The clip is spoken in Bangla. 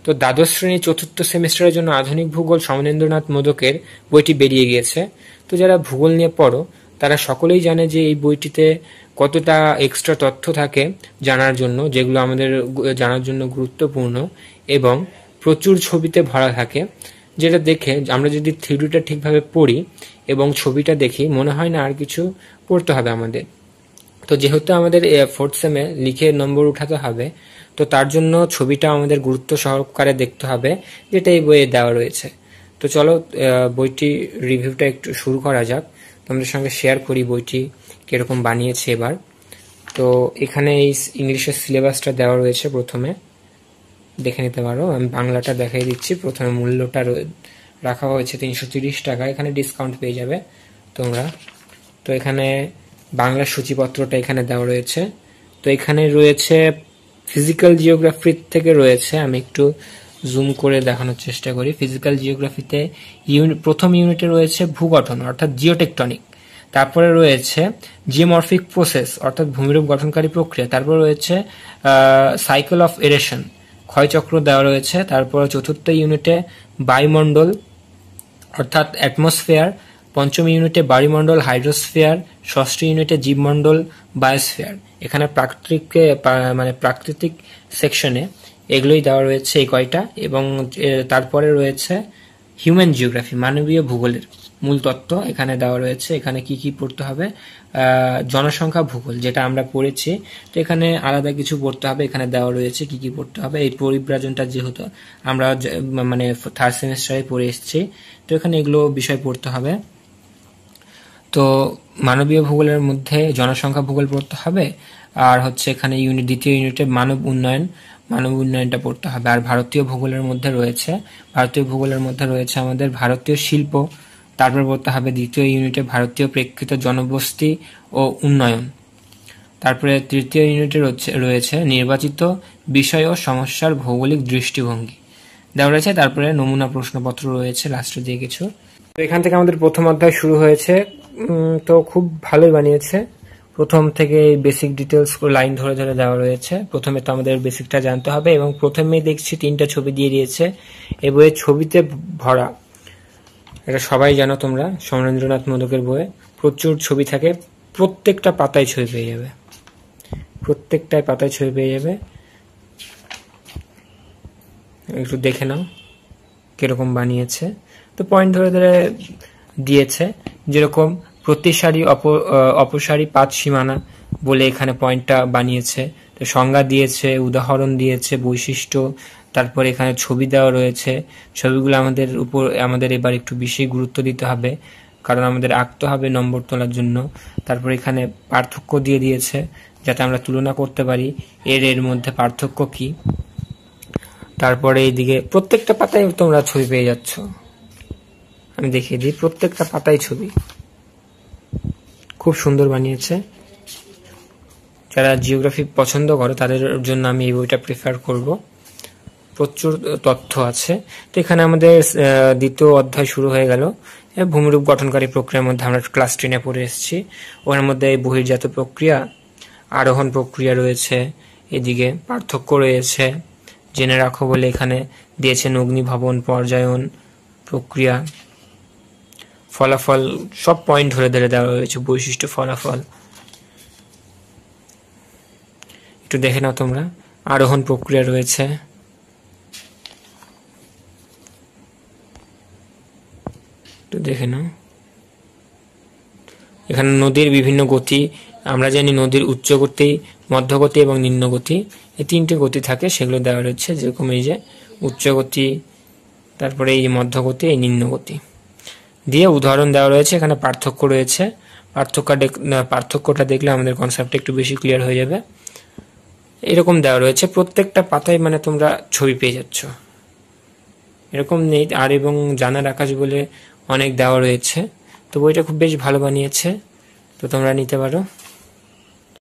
তো দ্বাদশ শ্রেণী চতুর্থ সেমিস্টারের জন্য আধুনিক ভূগোল সমরেন্দ্রনাথ মোদকের বইটি বেরিয়ে গিয়েছে। তো যারা ভূগোল নিয়ে পড়ো তারা সকলেই জানে যে এই বইটিতে কতটা এক্সট্রা তথ্য থাকে জানার জন্য, যেগুলো আমাদের জানার জন্য গুরুত্বপূর্ণ, এবং প্রচুর ছবিতে ভরা থাকে, যেটা দেখে আমরা যদি থিওরিটা ঠিকভাবে পড়ি এবং ছবিটা দেখি মনে হয় না আর কিছু পড়তে হবে আমাদের। তো যেহেতু আমাদের ফোর্থ সেমে লিখে নম্বর উঠাতে হবে, তো তার জন্য ছবিটা আমাদের গুরুত্ব সহকারে দেখতে হবে, যেটা এই বইয়ে দেওয়া রয়েছে। তো চলো বইটি রিভিউটা একটু শুরু করা যাক, তোমাদের সঙ্গে শেয়ার করি বইটি কিরকম বানিয়েছে এবার। তো এখানে এই ইংলিশের সিলেবাসটা দেওয়া রয়েছে, প্রথমে দেখে নিতে পারো। আমি বাংলাটা দেখাই দিচ্ছি। প্রথমে মূল্যটা রাখা হয়েছে 330 টাকা, এখানে ডিসকাউন্ট পেয়ে যাবে তোমরা। তো এখানে বাংলা সূচিপত্রটা এখানে দেওয়া রয়েছে। তো এখানে রয়েছে ফিজিক্যাল জিওগ্রাফি থেকে রয়েছে, আমি একটু জুম করে দেখানোর চেষ্টা করি। ফিজিক্যাল জিওগ্রাফিতে প্রথম ইউনিটে রয়েছে ভূগঠন অর্থাৎ জিওটেকটনিক, তারপরে রয়েছে জিওমরফিক প্রসেস অর্থাৎ ভূমিরূপ গঠনকারী প্রক্রিয়া, তারপরে রয়েছে সাইকেল অফ এরেশন ক্ষয়চক্র দেওয়া রয়েছে, তারপরে চতুর্থ ইউনিটে বায়ুমণ্ডল অর্থাৎ অ্যাটমসফিয়ার, পঞ্চম ইউনিটে বায়ুমণ্ডল হাইড্রোস্ফিয়ার, ষষ্ঠ ইউনিটে জীবমণ্ডল বায়োস্ফিয়ার। এখানে প্রাকৃতিক সেকশনে এগুলোই দেওয়া রয়েছে এই কয়টা, এবং তারপরে রয়েছে হিউম্যান জিওগ্রাফি মানবীয় ভূগোলের মূল তত্ত্ব এখানে দেওয়া রয়েছে। এখানে কি কি পড়তে হবে, জনসংখ্যা ভূগোল যেটা আমরা পড়েছি, তো এখানে আলাদা কিছু পড়তে হবে, এখানে দেওয়া রয়েছে কি কি পড়তে হবে। এই পরিব্রাজনটা যেহেতু আমরা মানে থার্ড সেমিস্টারে পড়ে এসেছি, তো এখানে এগুলো বিষয় পড়তে হবে। তো মানবীয় ভূগোলের মধ্যে জনসংখ্যা ভূগোল পড়তে হবে, আর হচ্ছে এখানে দ্বিতীয় ইউনিটে মানব উন্নয়নটা পড়তে হবে। আর ভারতীয় ভূগোলের মধ্যে রয়েছে আমাদের ভারতীয় শিল্প, তারপর পড়তে হবে দ্বিতীয় ইউনিটে ভারতীয় প্রেক্ষিত জনবসতি ও উন্নয়ন। তারপরে তৃতীয় ইউনিটে রয়েছে নির্বাচিত বিষয় ও সমস্যার ভৌগোলিক দৃষ্টিভঙ্গি দেওয়া রয়েছে। তারপরে নমুনা প্রশ্নপত্র রয়েছে লাস্টের দিকে কিছু। তো এখান থেকে আমাদের প্রথম অধ্যায় শুরু হয়েছে। তো খুব ভালোই বানিয়েছে, প্রথম থেকে বেসিক ডিটেলস লাইন ধরে ধরে দেওয়া রয়েছে। প্রথমে তো আমাদের বেসিকটা জানতে হবে, এবং প্রথমেই দেখছি 3টা ছবি দিয়ে দিয়েছে। এই বইয়ে ছবিতে ভরা, এটা সবাই জানো তোমরা, সমরেন্দ্রনাথ মোদকের বইয়ে প্রচুর ছবি থাকে, প্রত্যেকটা পাতায় ছবি পেয়ে যাবে। একটু দেখে নাও কিরকম বানিয়েছে। তো পয়েন্ট ধরে ধরে দিয়েছে, যেরকম প্রতি সারি অপসারি পাত সীমানা বলে এখানে পয়েন্টটা বানিয়েছে। তো সংজ্ঞা দিয়েছে, উদাহরণ দিয়েছে, বৈশিষ্ট্য, তারপর এখানে ছবি দেওয়া রয়েছে। ছবিগুলো আমাদের এবার একটু বেশি গুরুত্ব দিতে হবে, কারণ আমাদের আঁকতে হবে নম্বর তোলার জন্য। তারপর এখানে পার্থক্য দিয়ে দিয়েছে, যাতে আমরা তুলনা করতে পারি এর মধ্যে পার্থক্য কি। তারপরে এইদিকে প্রত্যেকটা পাতায় তোমরা ছবি পেয়ে যাচ্ছ, আমি দেখিয়ে দিই, প্রত্যেকটা পাতায় ছবি, খুব সুন্দর বানিয়েছে। যারা জিওগ্রাফি পছন্দ করে তাদের জন্য আমি এই বইটা প্রেফার করব, প্রচুর তথ্য আছে। তো এখানে আমাদের দ্বিতীয় অধ্যায় শুরু হয়ে গেল। ভূমিরূপ গঠনকারী প্রক্রিয়ার মধ্যে আমরা ক্লাস 10-এ পড়ে এসেছি। ওর মধ্যে বহির্জাত প্রক্রিয়া, আরোহণ প্রক্রিয়া রয়েছে, এদিকে পার্থক্য রয়েছে, জেনে রাখো বলে এখানে দিয়েছেন অগ্নিভবন, পর্যায়ন প্রক্রিয়া, ফলাফল, সব পয়েন্ট ধরে ধরে দেওয়া রয়েছে, বৈশিষ্ট্য, ফলাফল। একটু দেখে নাও তোমরা। আরোহণ প্রক্রিয়া রয়েছে, একটু দেখে নাও। এখানে নদীর বিভিন্ন গতি, আমরা জানি নদীর উচ্চ গতি, মধ্যগতি এবং নিম্ন গতি, এই 3টে গতি থাকে, সেগুলো দেওয়া রয়েছে। যেরকম এই যে উচ্চ গতি, তারপরে এই মধ্যগতি, এই নিম্ন গতি দিয়ে উদাহরণ দেওয়া রয়েছে। এখানে পার্থক্য রয়েছে, পার্থক্যটা দেখলে আমাদের কনসেপ্টটা একটু বেশি ক্লিয়ার হয়ে যাবে। এরকম দেওয়া রয়েছে প্রত্যেকটা পাতায়, মানে তোমরা ছবি পেয়ে যাচ্ছ, এরকম নেই। আর এবং জানার আকাশ বলে অনেক দেওয়া রয়েছে। তো বইটা খুব বেশ ভালো বানিয়েছে, তো তোমরা নিতে পারো।